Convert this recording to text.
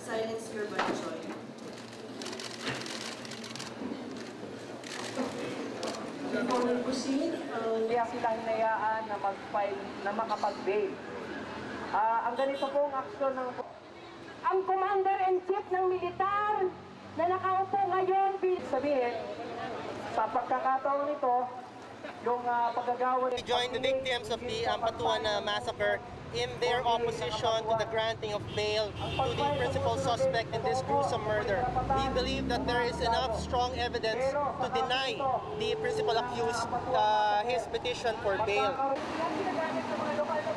Silence your banjoy. Kaya sila hinayaan na mag-file, na makapag-bail. Ang ganito pong aksyon ng... Ang Commander-in-Chief ng Militar na nakaupo ngayon, sabihin, sa pagkakataon nito, yung paggagawa... Join the victims of the Ampatuan massacre in their opposition to the granting of bail to the principal suspect in this gruesome murder. We believe that there is enough strong evidence to deny the principal accused his petition for bail. Yan ginagamit ng mga lokal na